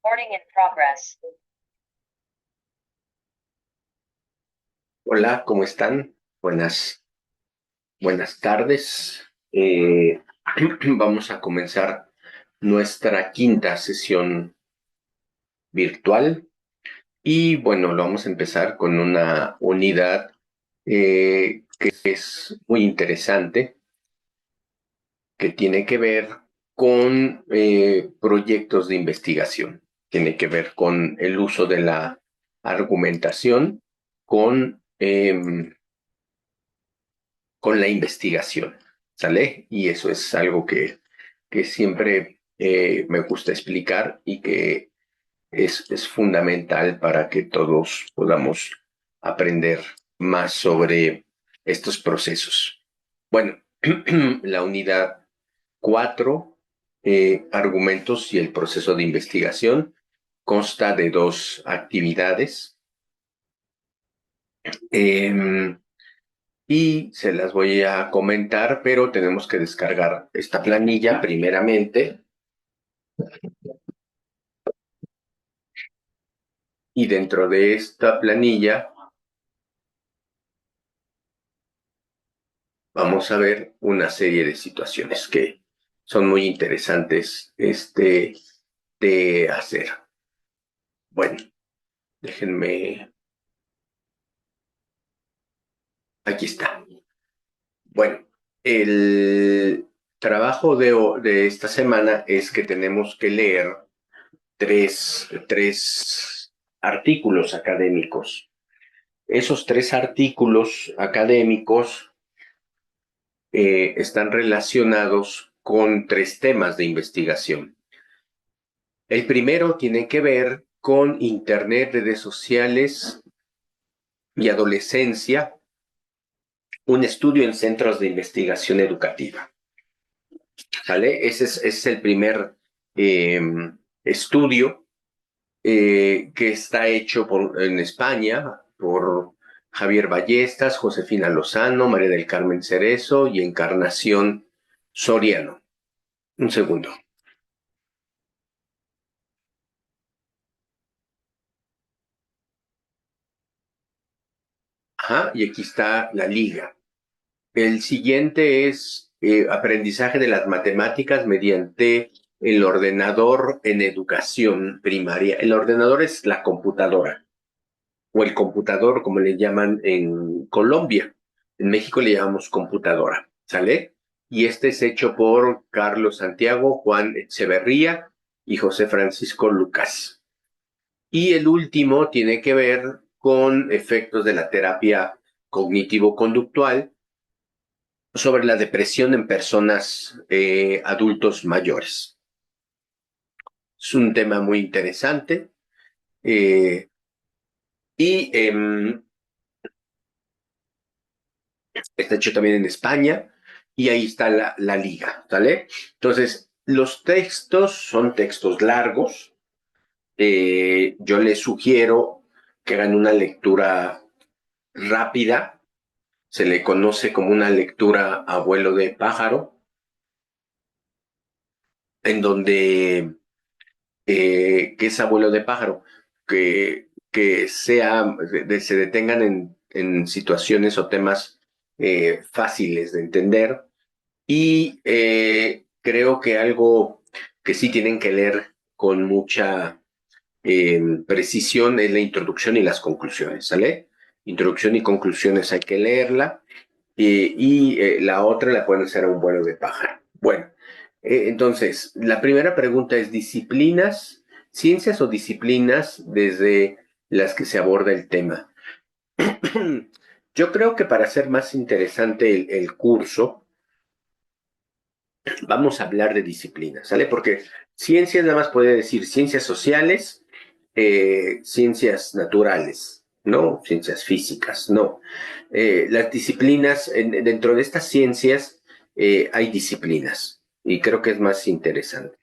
Recording in progress. Hola, ¿cómo están? Buenas tardes. Vamos a comenzar nuestra quinta sesión virtual y bueno, lo vamos a empezar con una unidad que es muy interesante, que tiene que ver con proyectos de investigación, tiene que ver con el uso de la argumentación, con con la investigación, ¿sale? Y eso es algo que siempre me gusta explicar y que es fundamental para que todos podamos aprender más sobre estos procesos. Bueno, la unidad 4, argumentos y el proceso de investigación, consta de dos actividades. Eh, y se las voy a comentar, pero tenemos que descargar esta planilla primeramente y dentro de esta planilla vamos a ver una serie de situaciones que son muy interesantes de hacer. Bueno, déjenme, aquí está. Bueno, el trabajo de esta semana es que tenemos que leer tres artículos académicos. Esos tres artículos académicos están relacionados con tres temas de investigación. El primero tiene que ver con Internet, redes sociales y adolescencia, un estudio en centros de investigación educativa. ¿Sale? Ese es el primer eh, estudio que está hecho en España por Javier Ballestas, Josefina Lozano, María del Carmen Cerezo y Encarnación Soriano. Un segundo. Ajá, y aquí está la liga. El siguiente es aprendizaje de las matemáticas mediante el ordenador en educación primaria. El ordenador es la computadora o el computador, como le llaman en Colombia. En México le llamamos computadora, ¿sale? Y este es hecho por Carlos Santiago, Juan Echeverría y José Francisco Lucas. Y el último tiene que ver con efectos de la terapia cognitivo-conductual sobre la depresión en personas adultos mayores. Es un tema muy interesante eh, y está hecho también en España y ahí está la liga, ¿vale? Entonces, los textos son textos largos. Yo les sugiero que hagan una lectura rápida. Se le conoce como una lectura abuelo de pájaro, en donde, que es abuelo de pájaro, que se detengan en situaciones o temas fáciles de entender. Y creo que algo que sí tienen que leer con mucha precisión es la introducción y las conclusiones, ¿sale? Introducción y conclusiones hay que leerla la otra la pueden hacer a un vuelo de pájaro. Bueno, entonces, la primera pregunta es disciplinas, ciencias o disciplinas desde las que se aborda el tema. Yo creo que para hacer más interesante el curso, vamos a hablar de disciplinas, ¿sale? Porque ciencias nada más puede decir ciencias sociales, ciencias naturales, ¿no? Ciencias físicas, no. Las disciplinas, dentro de estas ciencias hay disciplinas y creo que es más interesante.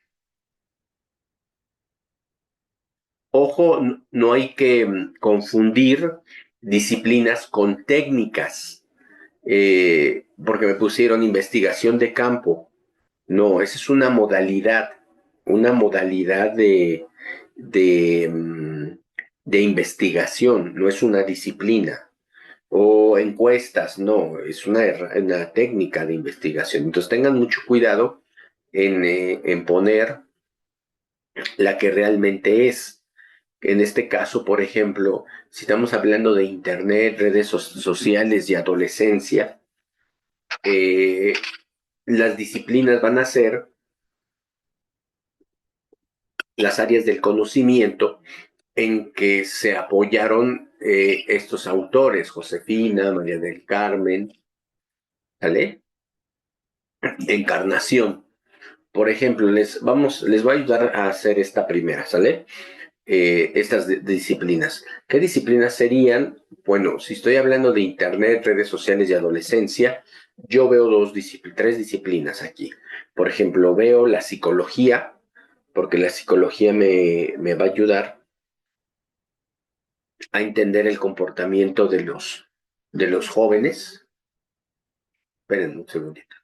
Ojo, no hay que confundir disciplinas con técnicas, porque me pusieron investigación de campo. No, esa es una modalidad de investigación, no es una disciplina. O encuestas, no, es una técnica de investigación. Entonces tengan mucho cuidado en poner la que realmente es. En este caso, por ejemplo, si estamos hablando de Internet, redes sociales y adolescencia, eh, las disciplinas van a ser las áreas del conocimiento en que se apoyaron estos autores, Josefina, María del Carmen, ¿sale? Encarnación. Por ejemplo, les voy a ayudar a hacer esta primera, ¿sale? Estas disciplinas. ¿Qué disciplinas serían? Bueno, si estoy hablando de Internet, redes sociales y adolescencia, yo veo tres disciplinas aquí. Por ejemplo, veo la psicología, porque la psicología me va a ayudar a entender el comportamiento de los jóvenes. Esperen un segundito.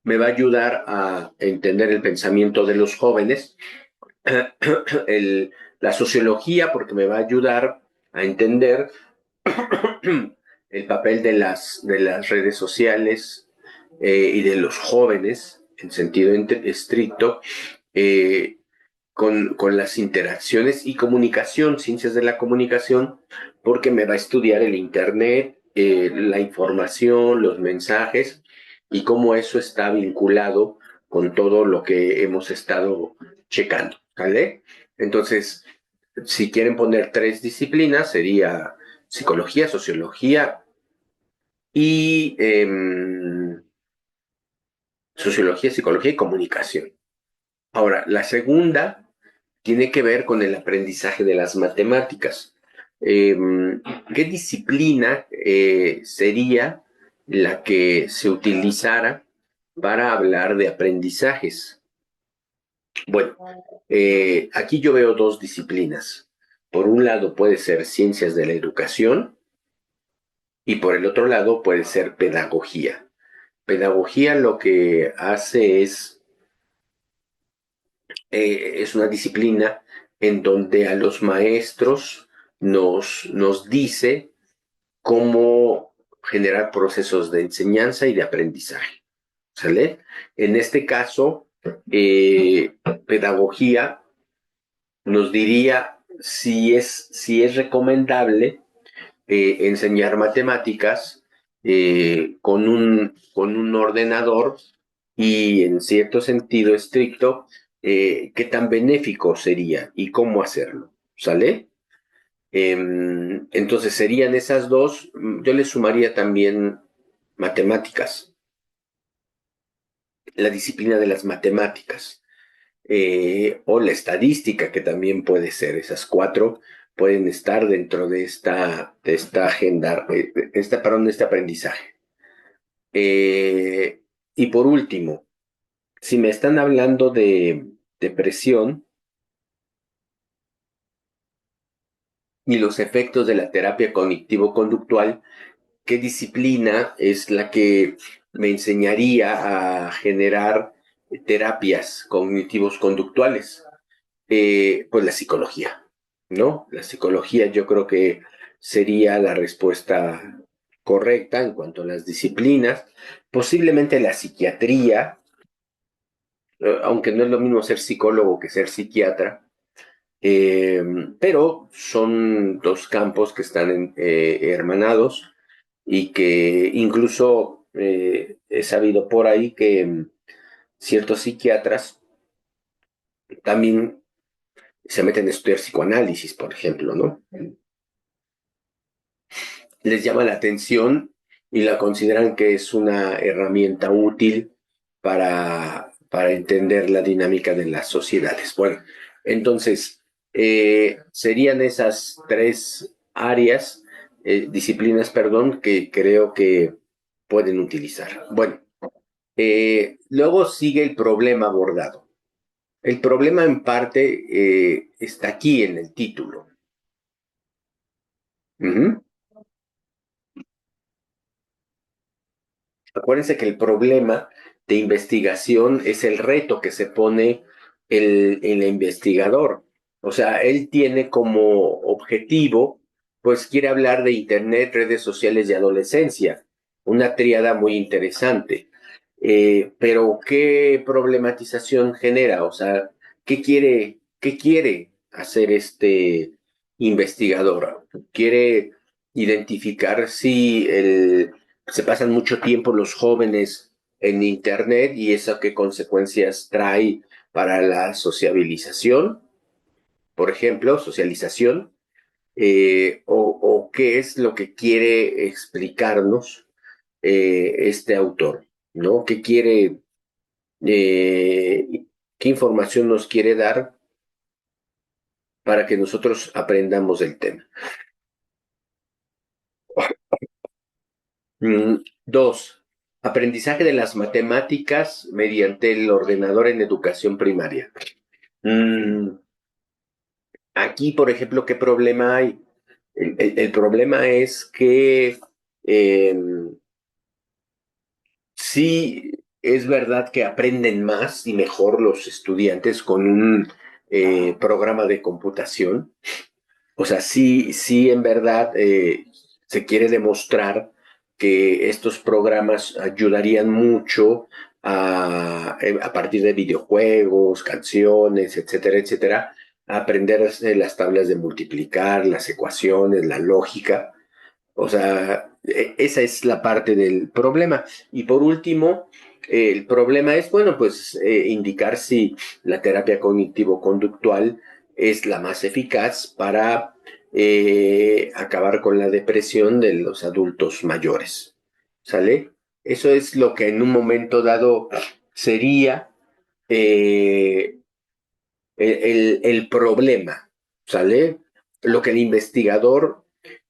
Me va a ayudar a entender el pensamiento de los jóvenes. el, la sociología, porque me va a ayudar a entender el papel de las redes sociales y de los jóvenes, en sentido estricto, eh, con las interacciones y comunicación, ciencias de la comunicación, porque me va a estudiar el Internet, la información, los mensajes y cómo eso está vinculado con todo lo que hemos estado checando, ¿vale? Entonces, si quieren poner tres disciplinas, sería psicología, sociología y sociología, psicología y comunicación. Ahora, la segunda tiene que ver con el aprendizaje de las matemáticas. Eh, ¿Qué disciplina sería la que se utilizara para hablar de aprendizajes? Bueno, aquí yo veo dos disciplinas. Por un lado puede ser ciencias de la educación y por el otro lado puede ser pedagogía. Pedagogía lo que hace es una disciplina en donde a los maestros nos dice cómo generar procesos de enseñanza y de aprendizaje. ¿Sale? En este caso, pedagogía nos diría si es recomendable enseñar matemáticas con un ordenador y en cierto sentido estricto, qué tan benéfico sería y cómo hacerlo. ¿Sale? Entonces serían esas dos. Yo le sumaría también matemáticas, la disciplina de las matemáticas. O la estadística, que también puede ser. Esas cuatro pueden estar dentro de esta agenda, perdón, de este aprendizaje. Y por último, si me están hablando de depresión y los efectos de la terapia cognitivo-conductual, ¿qué disciplina es la que me enseñaría a generar terapias cognitivos conductuales? Pues la psicología, ¿no? La psicología yo creo que sería la respuesta correcta en cuanto a las disciplinas. Posiblemente la psiquiatría, aunque no es lo mismo ser psicólogo que ser psiquiatra, eh, pero son dos campos que están hermanados y que incluso he sabido por ahí que ciertos psiquiatras también se meten a estudiar psicoanálisis, por ejemplo, ¿no? Les llama la atención y la consideran que es una herramienta útil para entender la dinámica de las sociedades. Bueno, entonces, serían esas tres áreas, disciplinas, perdón, que creo que pueden utilizar. Bueno, luego sigue el problema abordado. El problema en parte está aquí en el título. Ujú. Acuérdense que el problema de investigación es el reto que se pone el investigador. O sea, él tiene como objetivo, pues quiere hablar de Internet, redes sociales y adolescencia, una tríada muy interesante. Pero ¿qué problematización genera? O sea, qué quiere hacer este investigador? ¿Quiere identificar si se pasan mucho tiempo los jóvenes en Internet y eso qué consecuencias trae para la sociabilización, por ejemplo, socialización, o qué es lo que quiere explicarnos este autor, ¿no? Eh, qué información nos quiere dar para que nosotros aprendamos del tema? Dos, aprendizaje de las matemáticas mediante el ordenador en educación primaria. Mm, Aquí, por ejemplo, ¿qué problema hay? El problema es que eh, sí es verdad que aprenden más y mejor los estudiantes con un programa de computación. O sea, sí, en verdad se quiere demostrar que estos programas ayudarían mucho a partir de videojuegos, canciones, etcétera, etcétera, a aprender las tablas de multiplicar, las ecuaciones, la lógica. O sea, esa es la parte del problema. Y por último, el problema es, bueno, pues indicar si la terapia cognitivo-conductual es la más eficaz para acabar con la depresión de los adultos mayores. ¿Sale? Eso es lo que en un momento dado sería eh, el problema. ¿Sale? Lo que el investigador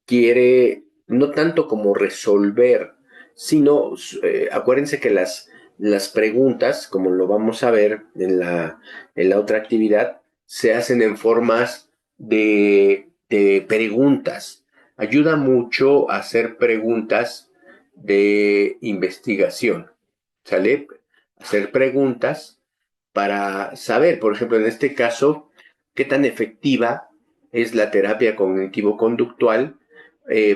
quiere no tanto como resolver, sino acuérdense que las preguntas, como lo vamos a ver en la otra actividad, se hacen en formas de preguntas. Ayuda mucho a hacer preguntas de investigación, ¿sale? Hacer preguntas para saber, por ejemplo, en este caso, qué tan efectiva es la terapia cognitivo-conductual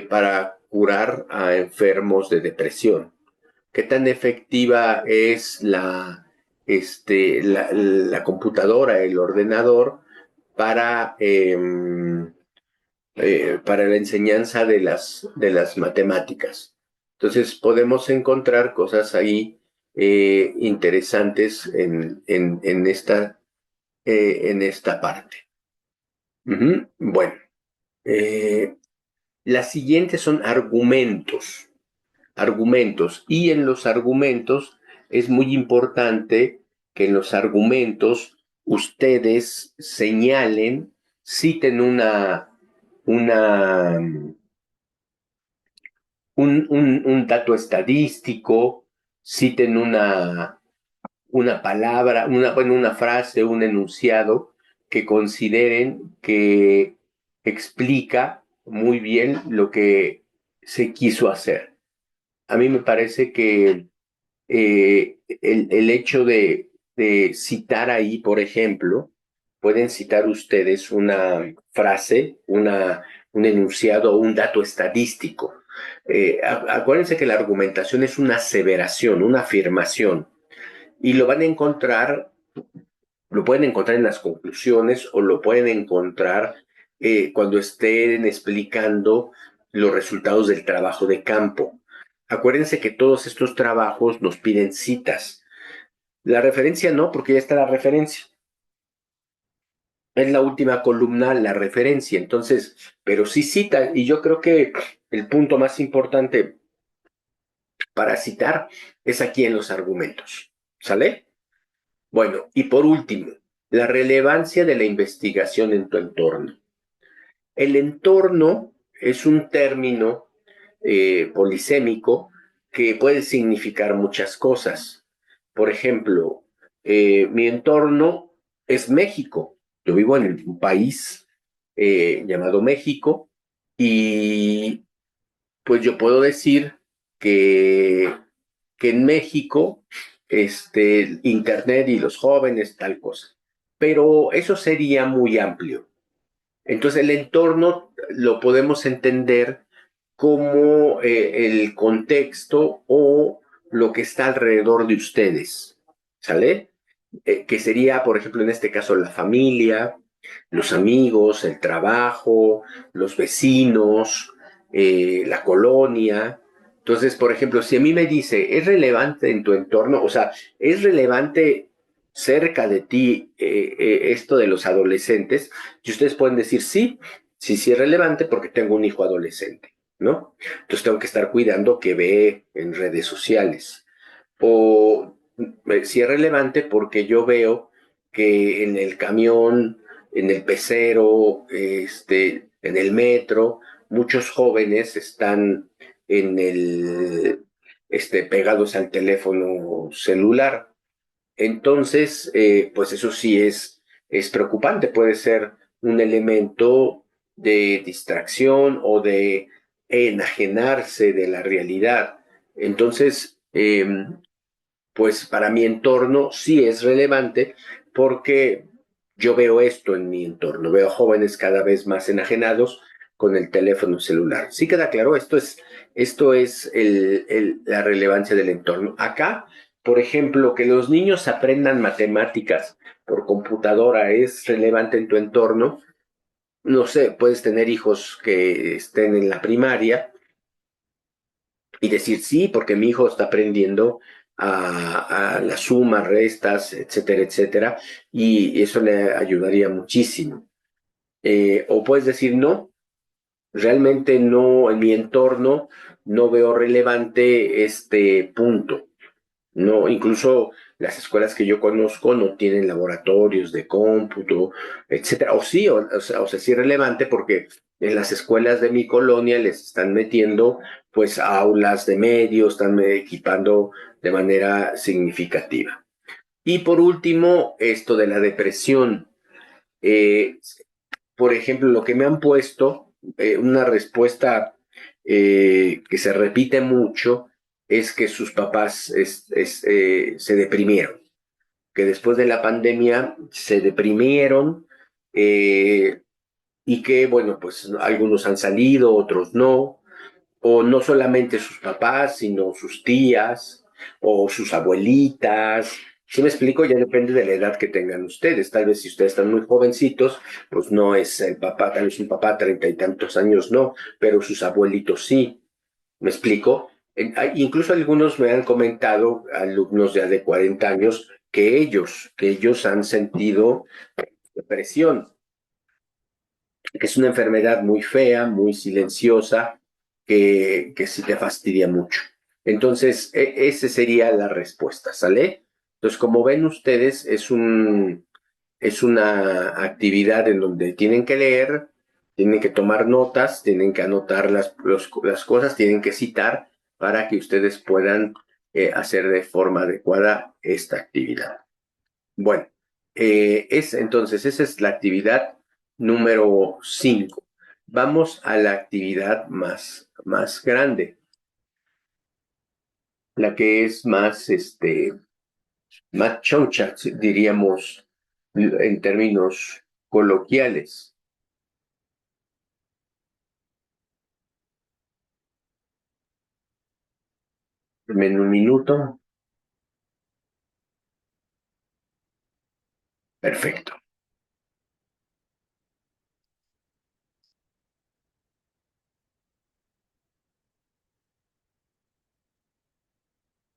para curar a enfermos de depresión. ¿Qué tan efectiva es la computadora, el ordenador, para la enseñanza de las matemáticas? Entonces podemos encontrar cosas ahí interesantes en esta parte. Bueno, eh, las siguientes son argumentos. Argumentos. Y en los argumentos es muy importante que en los argumentos ustedes señalen, citen una, un dato estadístico, citen una palabra, bueno, una frase, un enunciado que consideren que explica muy bien lo que se quiso hacer. A mí me parece que el hecho de citar ahí, por ejemplo, pueden citar ustedes una frase, un enunciado o un dato estadístico. Acuérdense que la argumentación es una aseveración, una afirmación, y lo pueden encontrar en las conclusiones o lo pueden encontrar cuando estén explicando los resultados del trabajo de campo. Acuérdense que todos estos trabajos nos piden citas. La referencia no, porque ya está la referencia. Es la última columna, la referencia. Entonces, pero sí cita, y yo creo que el punto más importante para citar es aquí en los argumentos. ¿Sale? Bueno, y por último, la relevancia de la investigación en tu entorno. El entorno es un término polisémico que puede significar muchas cosas. Por ejemplo, mi entorno es México. Yo vivo en un país llamado México y pues yo puedo decir que, que en México Internet y los jóvenes, tal cosa. Pero eso sería muy amplio. Entonces el entorno lo podemos entender como el contexto o lo que está alrededor de ustedes, ¿sale? Que sería, por ejemplo, en este caso, la familia, los amigos, el trabajo, los vecinos, la colonia. Entonces, por ejemplo, si a mí me dice, ¿es relevante en tu entorno? O sea, ¿es relevante cerca de ti esto de los adolescentes? Y ustedes pueden decir, sí, sí, sí es relevante porque tengo un hijo adolescente, ¿no? Entonces tengo que estar cuidando que ve en redes sociales. O si es relevante porque yo veo que en el camión, en el pecero, en el metro, muchos jóvenes están en pegados al teléfono celular. Entonces, pues eso sí es preocupante, puede ser un elemento de distracción o de enajenarse de la realidad. Entonces, pues para mi entorno sí es relevante porque yo veo esto en mi entorno, veo jóvenes cada vez más enajenados con el teléfono celular. Sí queda claro, esto es la relevancia del entorno. Acá, por ejemplo, que los niños aprendan matemáticas por computadora es relevante en tu entorno. No sé, puedes tener hijos que estén en la primaria y decir sí, porque mi hijo está aprendiendo a las sumas, restas, etcétera, etcétera, y eso le ayudaría muchísimo. O puedes decir no, realmente no, en mi entorno no veo relevante este punto. No, incluso las escuelas que yo conozco no tienen laboratorios de cómputo, etcétera. O sí, o sea, sí es relevante porque en las escuelas de mi colonia les están metiendo pues aulas de medios, están equipando de manera significativa. Y por último, esto de la depresión. Eh, por ejemplo, lo que me han puesto, una respuesta que se repite mucho, es que sus papás se deprimieron, que después de la pandemia se deprimieron y que, bueno, pues algunos han salido, otros no, o no solamente sus papás, sino sus tías o sus abuelitas. Si me explico, ya depende de la edad que tengan ustedes. Tal vez si ustedes están muy jovencitos, pues no es el papá, tal vez un papá 30 y tantos años, no, pero sus abuelitos sí. ¿Me explico? Incluso algunos me han comentado, alumnos ya de 40 años, que ellos han sentido depresión, que es una enfermedad muy fea, muy silenciosa, que sí te fastidia mucho. Entonces, esa sería la respuesta, ¿sale? Entonces, como ven ustedes, es una actividad en donde tienen que leer, tienen que tomar notas, tienen que anotar las cosas, tienen que citar para que ustedes puedan hacer de forma adecuada esta actividad. Bueno, entonces esa es la actividad número 5. Vamos a la actividad más grande, la que es más choncha, diríamos en términos coloquiales. En un minuto, perfecto,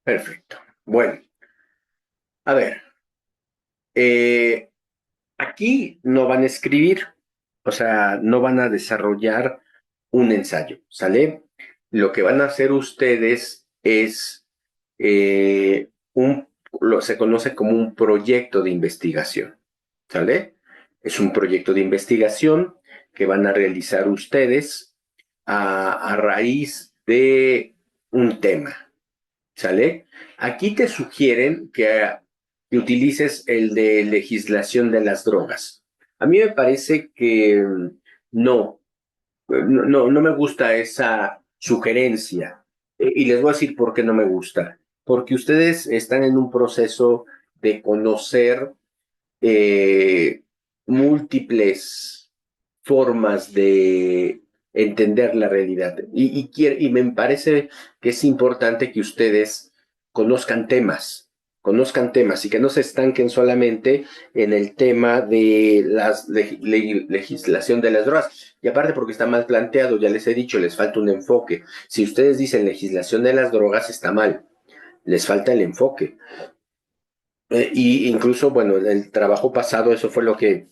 perfecto. Bueno, a ver, eh, aquí no van a escribir, o sea, no van a desarrollar un ensayo, ¿sale? Lo que van a hacer ustedes es se conoce como un proyecto de investigación, ¿sale? Es un proyecto de investigación que van a realizar ustedes a raíz de un tema, ¿sale? Aquí te sugieren que utilices el de legislación de las drogas. A mí me parece que no, no me gusta esa sugerencia. Y les voy a decir por qué no me gusta. porque ustedes están en un proceso de conocer eh, múltiples formas de entender la realidad. Y me parece que es importante que ustedes conozcan conozcan temas y que no se estanquen solamente en el tema de la legislación de las drogas. Y aparte porque está mal planteado, ya les he dicho, les falta un enfoque. Si ustedes dicen legislación de las drogas, está mal, les falta el enfoque. Y incluso, bueno, en el trabajo pasado eso fue lo que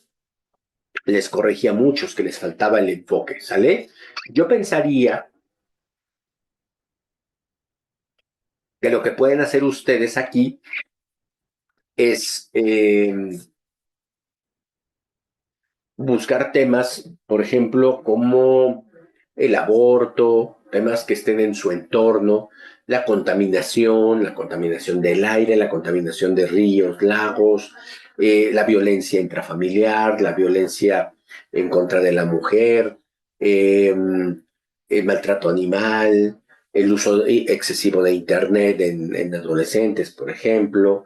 les corregía a muchos, que les faltaba el enfoque, ¿sale? Yo pensaría que lo que pueden hacer ustedes aquí es buscar temas, por ejemplo, como el aborto, temas que estén en su entorno, la contaminación del aire, la contaminación de ríos, lagos, la violencia intrafamiliar, la violencia en contra de la mujer, eh, el maltrato animal, el uso excesivo de Internet en adolescentes, por ejemplo,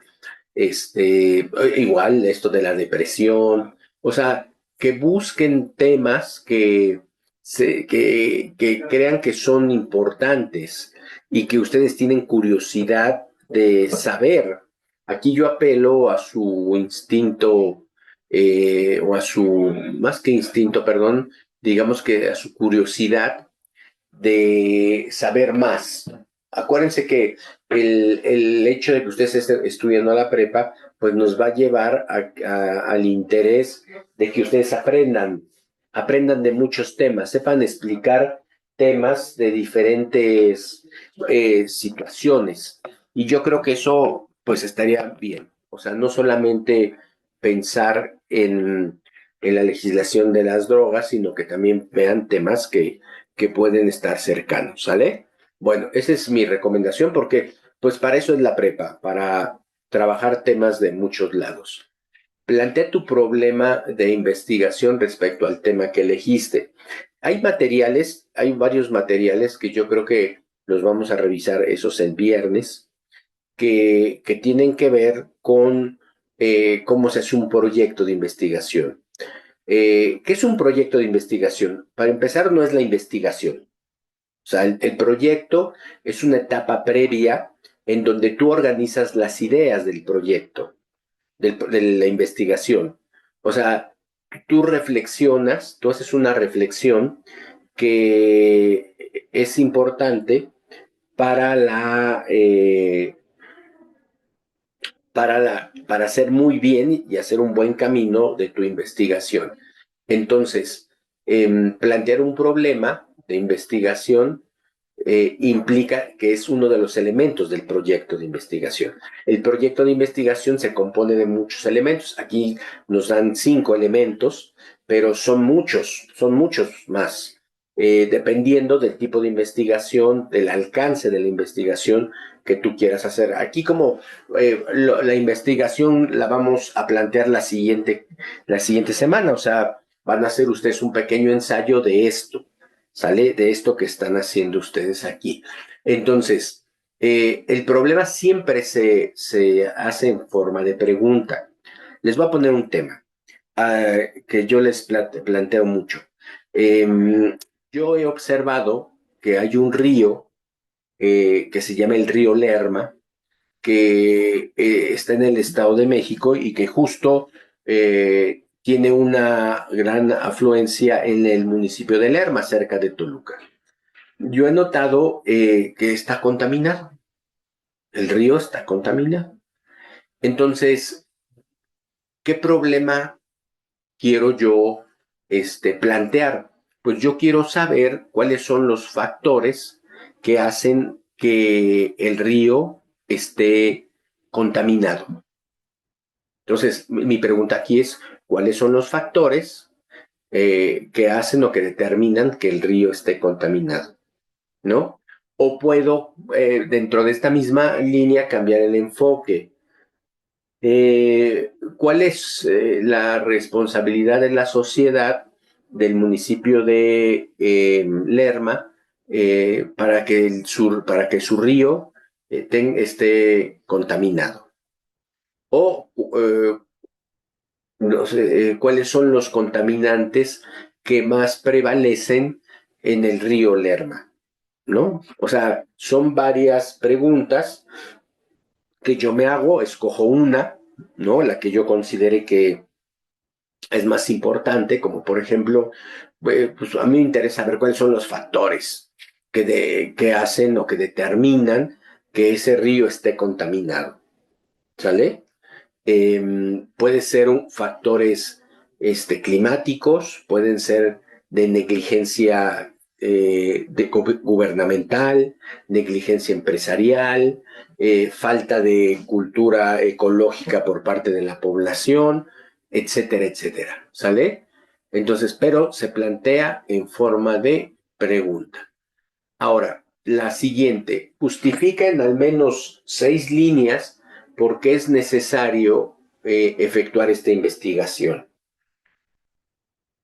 igual esto de la depresión, o sea, que busquen temas que crean que son importantes y que ustedes tienen curiosidad de saber. Aquí yo apelo a su instinto, o a su, más que instinto, perdón, digamos que a su curiosidad de saber más. Acuérdense que el hecho de que ustedes estén estudiando la prepa, pues nos va a llevar al interés de que ustedes aprendan de muchos temas, sepan explicar temas de diferentes situaciones. Y yo creo que eso, pues estaría bien. O sea, no solamente pensar en la legislación de las drogas, sino que también vean temas que pueden estar cercanos, ¿sale? Bueno, esa es mi recomendación porque pues para eso es la prepa, para trabajar temas de muchos lados. Plantea tu problema de investigación respecto al tema que elegiste. Hay varios materiales que yo creo que los vamos a revisar esos el viernes, que tienen que ver con cómo se hace un proyecto de investigación. ¿Qué es un proyecto de investigación? Para empezar, no es la investigación. O sea, el proyecto es una etapa previa en donde tú organizas las ideas del proyecto, de la investigación. O sea, tú reflexionas, tú haces una reflexión que es importante para para hacer muy bien y hacer un buen camino de tu investigación. Entonces, plantear un problema de investigación implica que es uno de los elementos del proyecto de investigación. El proyecto de investigación se compone de muchos elementos. Aquí nos dan 5 elementos, pero son muchos más, dependiendo del tipo de investigación, del alcance de la investigación que tú quieras hacer. Aquí como la investigación la vamos a plantear la siguiente semana, o sea, van a hacer ustedes un pequeño ensayo de esto, ¿sale? De esto que están haciendo ustedes aquí. Entonces, el problema siempre se hace en forma de pregunta. Les voy a poner un tema que yo les planteo mucho. Yo he observado que hay un río que se llama el río Lerma, que está en el Estado de México y que justo tiene una gran afluencia en el municipio de Lerma, cerca de Toluca. Yo he notado que está contaminado, el río está contaminado. Entonces, ¿qué problema quiero yo plantear? Pues yo quiero saber cuáles son los factores que hacen que el río esté contaminado. Entonces, mi pregunta aquí es, ¿cuáles son los factores que hacen o que determinan que el río esté contaminado? ¿No? O puedo, dentro de esta misma línea, cambiar el enfoque. ¿Cuál es la responsabilidad de la sociedad del municipio de Lerma para que para que su río esté contaminado. O no sé, cuáles son los contaminantes que más prevalecen en el río Lerma, ¿no? O sea, son varias preguntas que yo me hago, escojo una, ¿no? La que yo considere que es más importante, como por ejemplo, pues a mí me interesa ver cuáles son los factores que hacen o que determinan que ese río esté contaminado, ¿sale? Puede ser factores climáticos, pueden ser de negligencia gubernamental, negligencia empresarial, falta de cultura ecológica por parte de la población, etcétera, etcétera. ¿Sale? Entonces, pero se plantea en forma de pregunta. Ahora, la siguiente, justifica en al menos 6 líneas por qué es necesario efectuar esta investigación.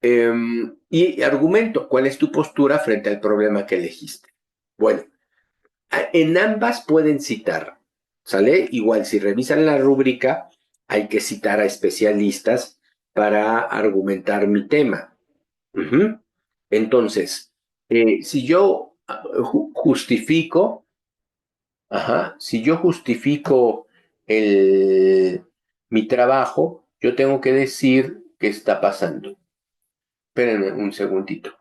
Y argumento, ¿cuál es tu postura frente al problema que elegiste? Bueno, en ambas pueden citar, ¿sale? Igual si revisan la rúbrica, hay que citar a especialistas para argumentar mi tema. Ujú. Entonces, si yo justifico, ajá, si yo justifico mi trabajo, yo tengo que decir qué está pasando. Espérenme un segundito.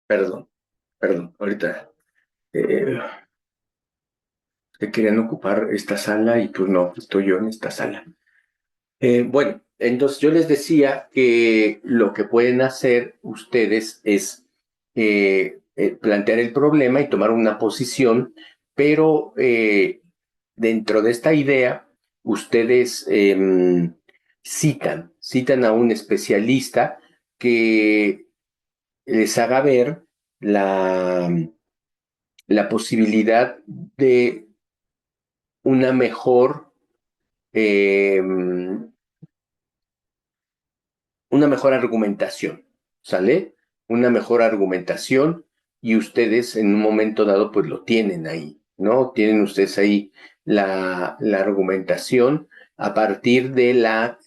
Perdón, perdón, ahorita eh, querían ocupar esta sala y pues no, estoy yo en esta sala. Bueno, entonces yo les decía que lo que pueden hacer ustedes es plantear el problema y tomar una posición, pero dentro de esta idea, ustedes citan a un especialista que les haga ver la, la posibilidad de una eh, una mejor argumentación, ¿sale? Una mejor argumentación y ustedes en un momento dado pues lo tienen ahí, ¿no? Tienen ustedes ahí la argumentación a partir de la,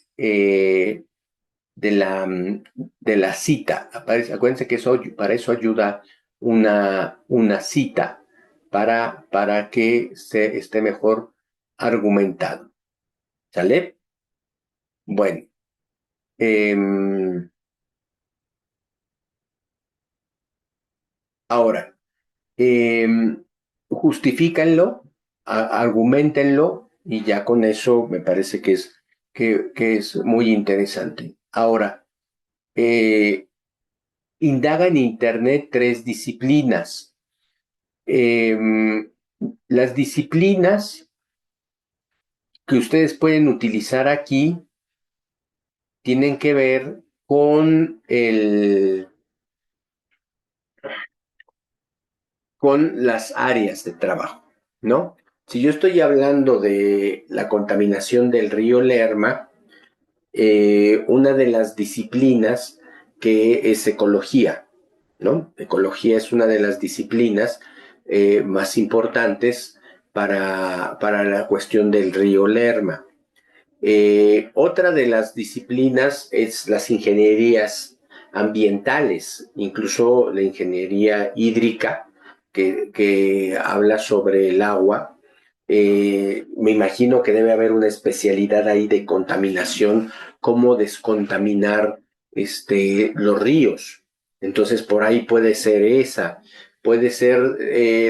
de la cita. Acuérdense que eso, para eso ayuda una cita, para que se esté mejor argumentado, ¿sale? Bueno, ahora, eh, justifícanlo, argumentenlo y ya con eso me parece que es muy interesante. Ahora, eh, indaga en Internet 3 disciplinas. Eh, las disciplinas que ustedes pueden utilizar aquí tienen que ver con las áreas de trabajo, ¿no? Si yo estoy hablando de la contaminación del río Lerma, una de las disciplinas que es ecología, ¿no? Ecología es una de las disciplinas más importantes para la cuestión del río Lerma. Otra de las disciplinas es las ingenierías ambientales, incluso la ingeniería hídrica, que habla sobre el agua. Me imagino que debe haber una especialidad ahí de contaminación, cómo descontaminar los ríos. Entonces, por ahí puede ser esa, puede ser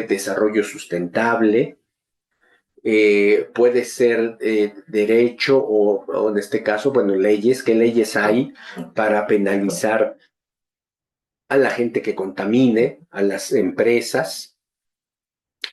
desarrollo sustentable, puede ser derecho o en este caso, bueno, leyes, ¿qué leyes hay para penalizar a la gente que contamine, a las empresas?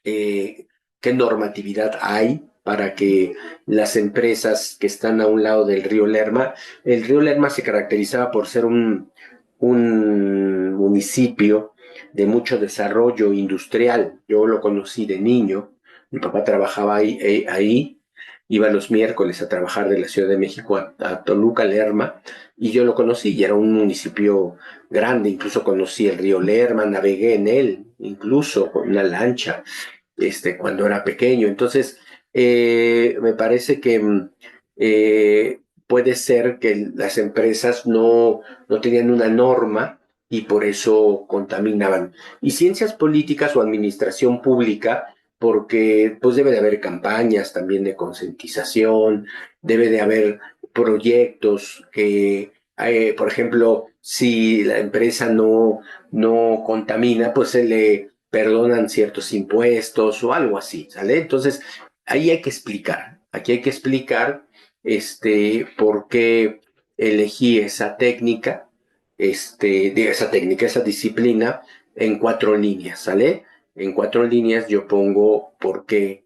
¿Qué normatividad hay para que las empresas que están a un lado del río Lerma? El río Lerma se caracterizaba por ser un municipio de mucho desarrollo industrial. Yo lo conocí de niño. Mi papá trabajaba ahí, iba los miércoles a trabajar de la Ciudad de México a Toluca, Lerma, y yo lo conocí, y era un municipio grande, incluso conocí el río Lerma, navegué en él, incluso con una lancha, cuando era pequeño. Entonces, me parece que puede ser que las empresas no tenían una norma y por eso contaminaban. Y ciencias políticas o administración pública, porque pues debe de haber campañas también de concientización, debe de haber proyectos que, por ejemplo, si la empresa no contamina, pues se le perdonan ciertos impuestos o algo así, ¿sale? Entonces, ahí hay que explicar, aquí hay que explicar por qué elegí esa técnica, esa disciplina en 4 líneas, ¿sale? En 4 líneas yo pongo por qué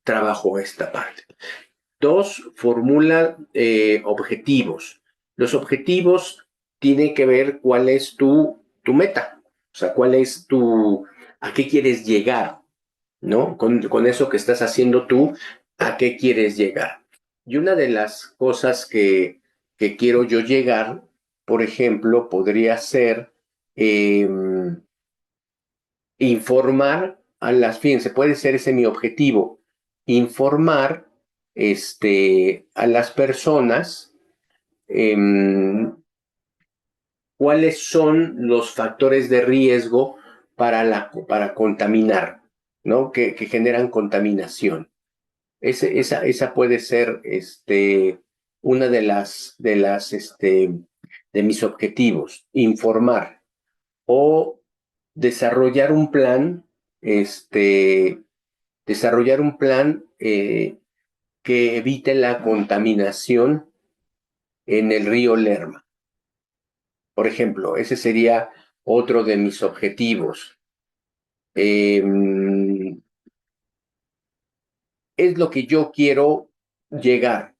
trabajo esta parte. 2, formula objetivos. Los objetivos tienen que ver cuál es tu meta, o sea, a qué quieres llegar, ¿no? Con eso que estás haciendo tú, ¿a qué quieres llegar? Y una de las cosas que quiero yo llegar, por ejemplo, podría ser eh, informar fíjense, puede ser ese mi objetivo, informar a las personas eh, cuáles son los factores de riesgo para contaminar, ¿no? Que generan contaminación. Esa puede ser una de mis objetivos, informar o desarrollar un plan, este, desarrollar un plan que evite la contaminación en el río Lerma. Por ejemplo, ese sería otro de mis objetivos. Es lo que yo quiero llegar,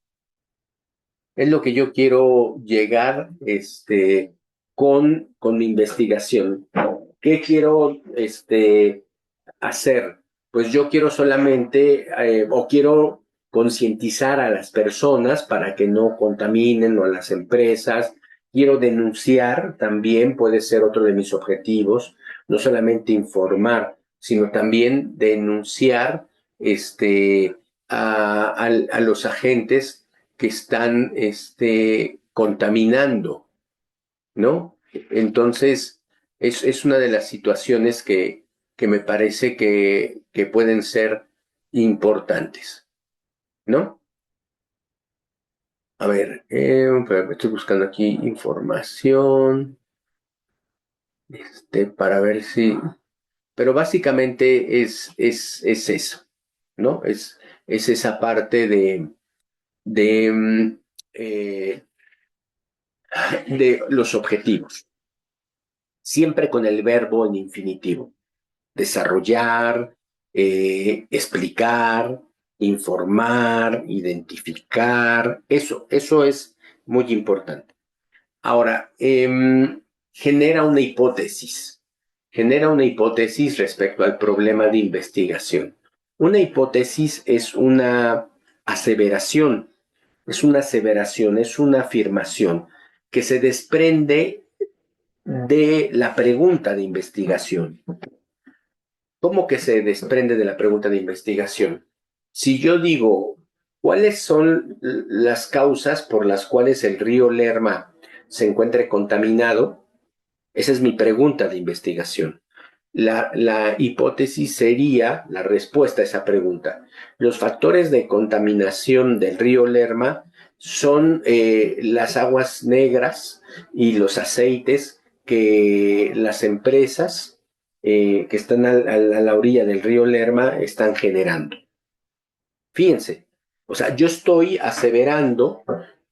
es lo que yo quiero llegar con mi investigación. ¿Qué quiero hacer? Pues yo quiero solamente, o quiero concientizar a las personas para que no contaminen o a las empresas. Quiero denunciar también, puede ser otro de mis objetivos, no solamente informar, sino también denunciar a los agentes que están contaminando, ¿no? Entonces, es una de las situaciones que me parece que pueden ser importantes, ¿no? A ver, estoy buscando aquí información, para ver si... Pero básicamente es eso, ¿no? Es esa parte de, eh, de los objetivos, siempre con el verbo en infinitivo. Desarrollar, explicar, informar, identificar, eso es muy importante. Ahora, genera una hipótesis respecto al problema de investigación. Una hipótesis es una afirmación que se desprende de la pregunta de investigación. ¿Cómo que se desprende de la pregunta de investigación? Si yo digo, ¿cuáles son las causas por las cuales el río Lerma se encuentre contaminado? Esa es mi pregunta de investigación. La hipótesis sería la respuesta a esa pregunta. Los factores de contaminación del río Lerma son las aguas negras y los aceites que las empresas que están a la orilla del río Lerma están generando. Fíjense, o sea, yo estoy aseverando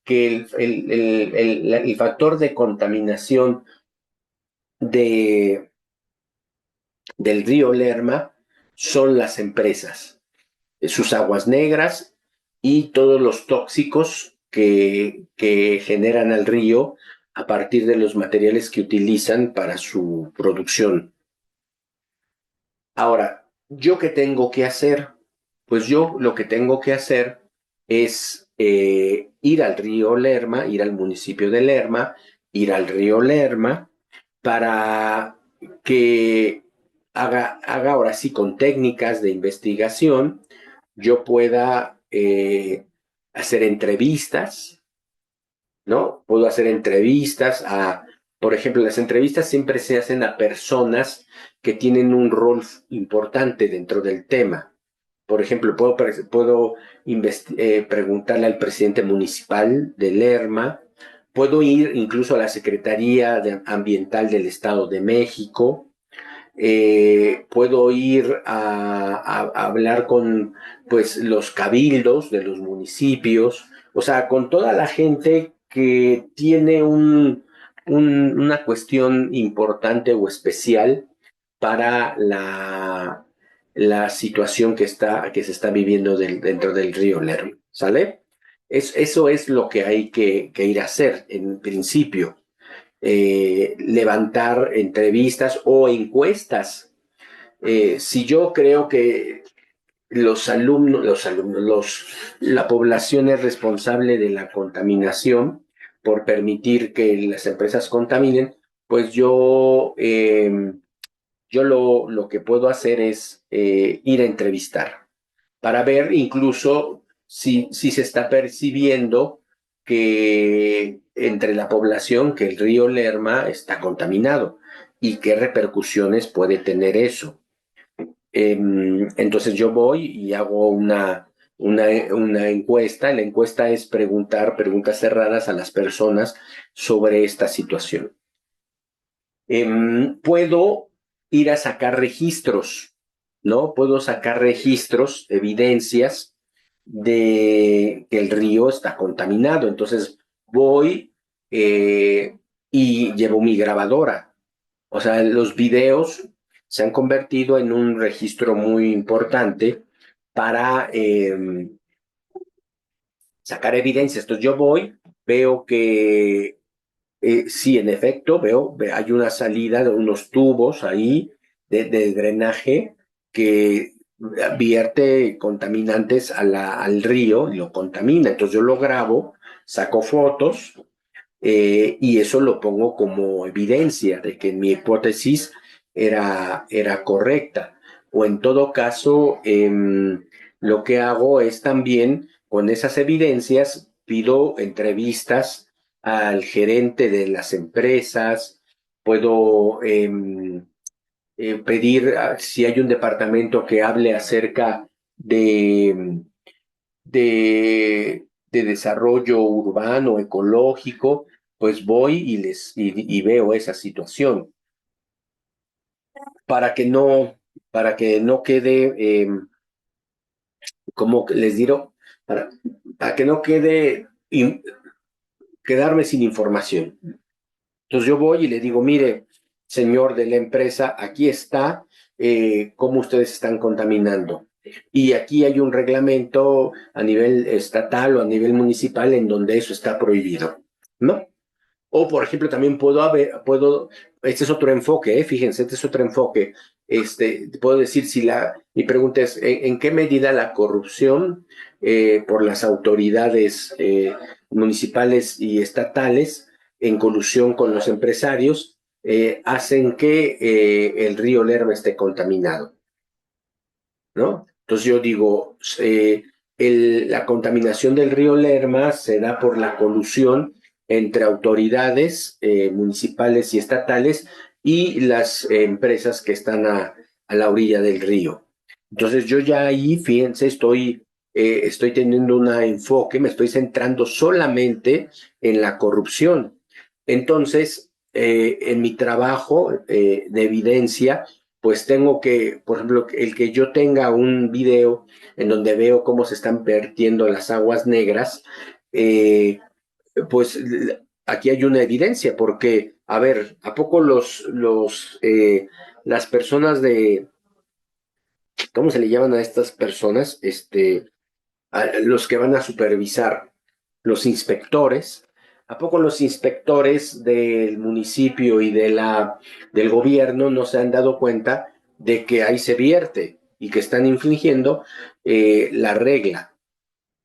que el factor de contaminación de, del río Lerma son las empresas, sus aguas negras y todos los tóxicos que generan al río a partir de los materiales que utilizan para su producción. Ahora, ¿yo qué tengo que hacer? Pues yo lo que tengo que hacer es ir al río Lerma, ir al municipio de Lerma, ir al río Lerma, para que haga ahora sí con técnicas de investigación, yo pueda hacer entrevistas, ¿no? Puedo hacer entrevistas por ejemplo, las entrevistas siempre se hacen a personas que tienen un rol importante dentro del tema. Por ejemplo, puedo preguntarle al presidente municipal de Lerma, puedo ir incluso a la Secretaría Ambiental del Estado de México, puedo ir a hablar con pues los cabildos de los municipios, o sea, con toda la gente que tiene una cuestión importante o especial para la situación que se está viviendo dentro del río Lerma, ¿sale? Eso es lo que hay que ir a hacer en principio. Levantar entrevistas o encuestas. Si yo creo que la población es responsable de la contaminación por permitir que las empresas contaminen, pues yo lo que puedo hacer es ir a entrevistar para ver incluso si se está percibiendo que entre la población que el río Lerma está contaminado y qué repercusiones puede tener eso. Entonces yo voy y hago una encuesta. La encuesta es preguntar preguntas cerradas a las personas sobre esta situación. Puedo ir a sacar registros, ¿no? Puedo sacar registros, evidencias de que el río está contaminado. Entonces voy y llevo mi grabadora O sea, los videos se han convertido en un registro muy importante para sacar evidencias. Entonces yo voy, veo que sí, en efecto, hay una salida de unos tubos ahí de drenaje que vierte contaminantes al río y lo contamina. Entonces yo lo grabo, saco fotos y eso lo pongo como evidencia de que mi hipótesis era correcta. O en todo caso, lo que hago es también, con esas evidencias, pido entrevistas al gerente de las empresas, puedo pedir si hay un departamento que hable acerca de desarrollo urbano, ecológico, pues voy y veo esa situación para que no, para que no quede, como les digo, para, para que no quedarme sin información. Entonces yo voy y le digo, mire, señor de la empresa, aquí está cómo ustedes están contaminando. Y aquí hay un reglamento a nivel estatal o a nivel municipal en donde eso está prohibido, ¿no? O, por ejemplo, también este es otro enfoque, fíjense, este es otro enfoque. Puedo decir si mi pregunta es, ¿en qué medida la corrupción por las autoridades municipales y estatales, en colusión con los empresarios, hacen que el río Lerma esté contaminado? ¿No? Entonces yo digo, la contaminación del río Lerma se da por la colusión entre autoridades municipales y estatales y las empresas que están a la orilla del río. Entonces yo ya ahí, fíjense, estoy teniendo un enfoque, me estoy centrando solamente en la corrupción. Entonces, en mi trabajo de evidencia, pues tengo que, por ejemplo, el que yo tenga un video en donde veo cómo se están vertiendo las aguas negras, eh, pues aquí hay una evidencia, porque, a ver, ¿a poco las personas ¿cómo se le llaman a estas personas? A los que van a supervisar, los inspectores, ¿a poco los inspectores del municipio y del gobierno no se han dado cuenta de que ahí se vierte y que están infringiendo la regla?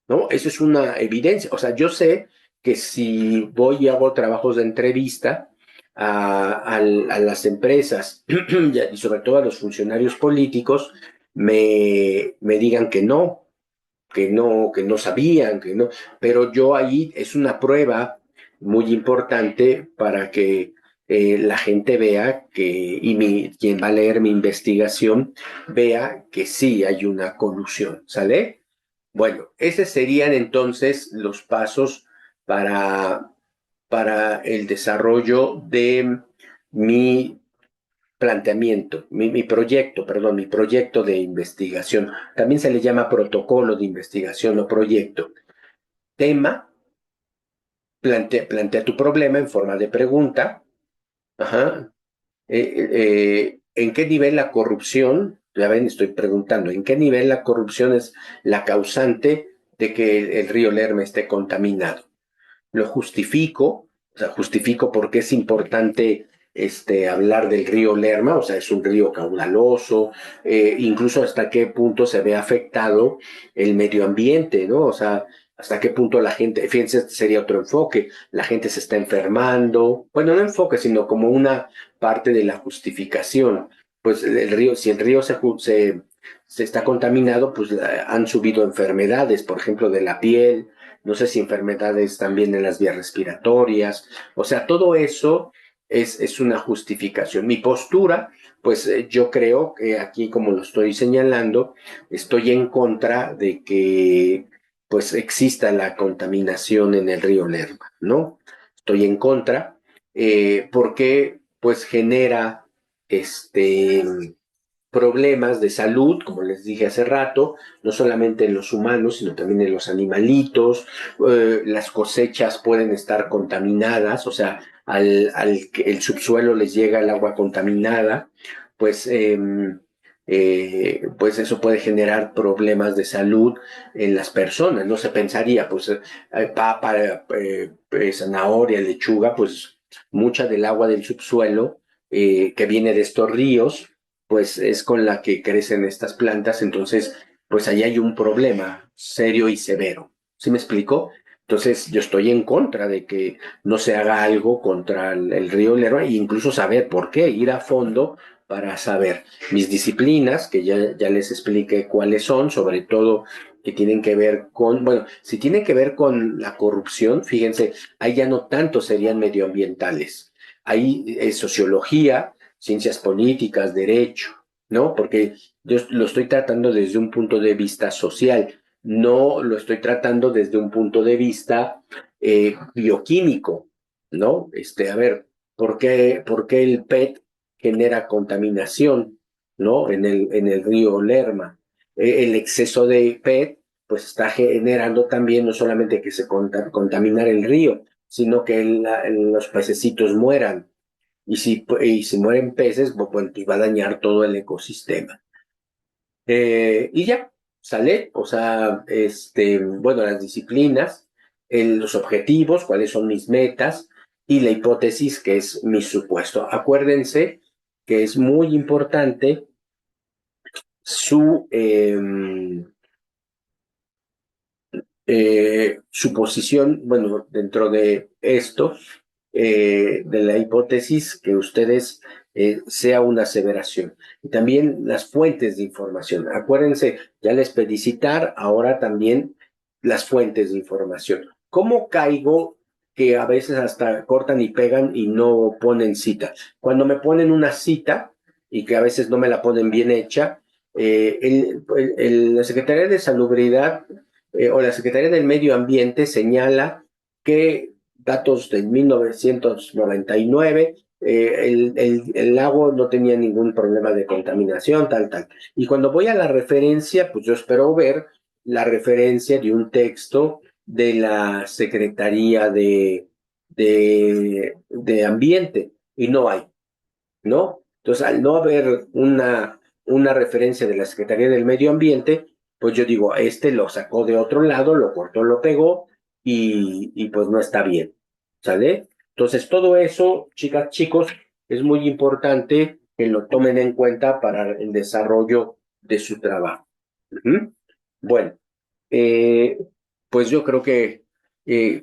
¿No? Eso es una evidencia. O sea, yo sé que si voy y hago trabajos de entrevista a las empresas y sobre todo a los funcionarios políticos, me digan que no sabían, que no, pero yo ahí es una prueba muy importante para que la gente vea quien va a leer mi investigación vea que sí hay una colusión, ¿sale? Bueno, esos serían entonces los pasos para, para el desarrollo de mi mi proyecto de investigación. También se le llama protocolo de investigación o proyecto. Tema, plantea tu problema en forma de pregunta. Ajá. ¿En qué nivel la corrupción, ya ven, estoy preguntando, ¿en qué nivel la corrupción es la causante de que el río Lerma esté contaminado? Lo justifico, o sea, justifico por qué es importante hablar del río Lerma, o sea, es un río caudaloso, incluso hasta qué punto se ve afectado el medio ambiente, ¿no? O sea, hasta qué punto la gente, fíjense, este sería otro enfoque, la gente se está enfermando, bueno, no enfoque, sino como una parte de la justificación. Pues el río, si el río se está contaminado, pues han subido enfermedades, por ejemplo, de la piel, no sé si enfermedades también en las vías respiratorias, o sea, todo eso es una justificación. Mi postura, pues yo creo que aquí, como lo estoy señalando, estoy en contra de que pues exista la contaminación en el río Lerma, ¿no? Estoy en contra porque pues genera este problemas de salud, como les dije hace rato, no solamente en los humanos, sino también en los animalitos. Las cosechas pueden estar contaminadas, o sea, al que el subsuelo les llega el agua contaminada, pues, pues eso puede generar problemas de salud en las personas. No se pensaría, pues papa, zanahoria, lechuga, pues mucha del agua del subsuelo que viene de estos ríos, pues es con la que crecen estas plantas, entonces pues ahí hay un problema serio y severo. ¿Sí me explico? Entonces yo estoy en contra de que no se haga algo contra el río Lerma e incluso saber por qué, ir a fondo para saber mis disciplinas, que ya les expliqué cuáles son, sobre todo que tienen que ver con, bueno, si tienen que ver con la corrupción, fíjense, ahí ya no tanto serían medioambientales, ahí es sociología, ciencias políticas, derecho, ¿no? Porque yo lo estoy tratando desde un punto de vista social, no lo estoy tratando desde un punto de vista bioquímico, ¿no? A ver, por qué el PET genera contaminación, ¿no? En el río Lerma. El exceso de PET, pues está generando también no solamente que se contaminar el río, sino que los pececitos mueran. Y si mueren peces, pues va a dañar todo el ecosistema. Y ya, sale, o sea, bueno, las disciplinas, los objetivos, cuáles son mis metas y la hipótesis que es mi supuesto. Acuérdense que es muy importante su suposición, bueno, dentro de esto, de la hipótesis, que ustedes sea una aseveración. Y también las fuentes de información. Acuérdense, ya les pedí citar, ahora también las fuentes de información. ¿Cómo caigo que a veces hasta cortan y pegan y no ponen cita? Cuando me ponen una cita y que a veces no me la ponen bien hecha, la Secretaría de Salubridad o la Secretaría del Medio Ambiente señala que datos de 1999, el lago no tenía ningún problema de contaminación, tal, tal. Y cuando voy a la referencia, pues yo espero ver la referencia de un texto de la Secretaría de Ambiente, y no hay, ¿no? Entonces, al no haber una referencia de la Secretaría del Medio Ambiente, pues yo digo, lo sacó de otro lado, lo cortó, lo pegó y pues no está bien, ¿sale? Entonces, todo eso, chicas, chicos, es muy importante que lo tomen en cuenta para el desarrollo de su trabajo. Ujú. Bueno, eh, pues yo creo que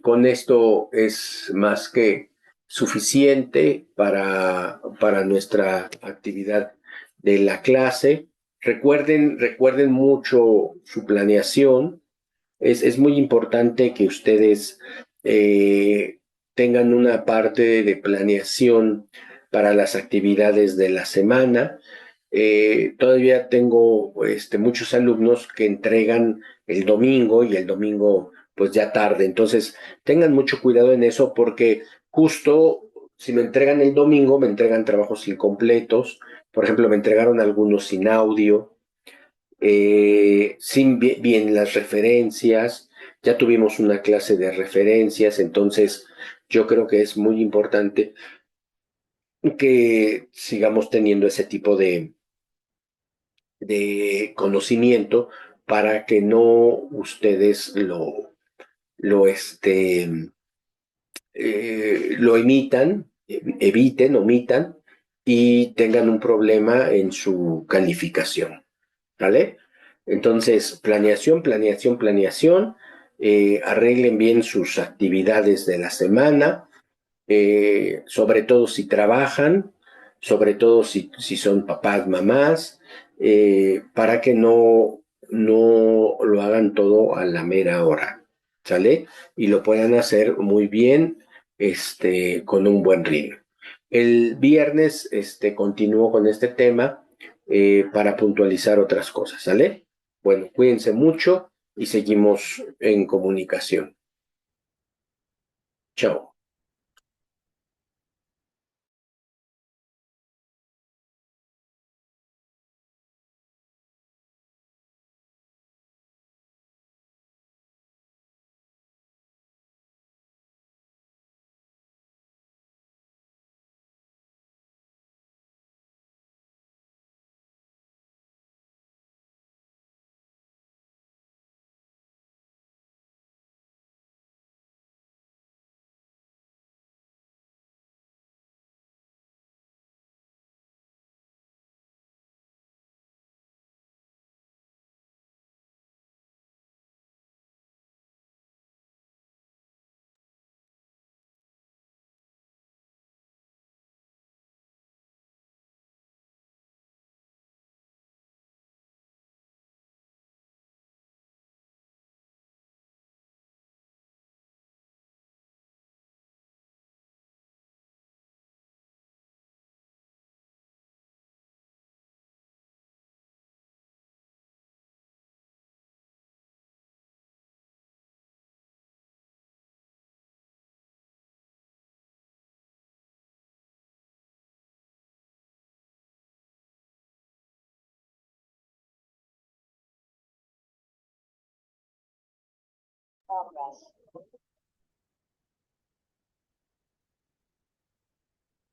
con esto es más que suficiente para nuestra actividad de la clase. Recuerden mucho su planeación. Es muy importante que ustedes eh, tengan una parte de planeación para las actividades de la semana. Todavía tengo muchos alumnos que entregan el domingo y el domingo pues ya tarde. Entonces tengan mucho cuidado en eso porque justo si me entregan el domingo me entregan trabajos incompletos. Por ejemplo, me entregaron algunos sin audio, sin bien las referencias. Ya tuvimos una clase de referencias, entonces yo creo que es muy importante que sigamos teniendo ese tipo de conocimiento para que no ustedes lo emitan, eviten, omitan y tengan un problema en su calificación. ¿Vale? Entonces, planeación, planeación, planeación. Arreglen bien sus actividades de la semana, sobre todo si trabajan, sobre todo si son papás, mamás, para que no lo hagan todo a la mera hora, ¿sale? Y lo puedan hacer muy bien, con un buen ritmo. El viernes, continúo con este tema para puntualizar otras cosas, ¿sale? Bueno, cuídense mucho y seguimos en comunicación. Chao.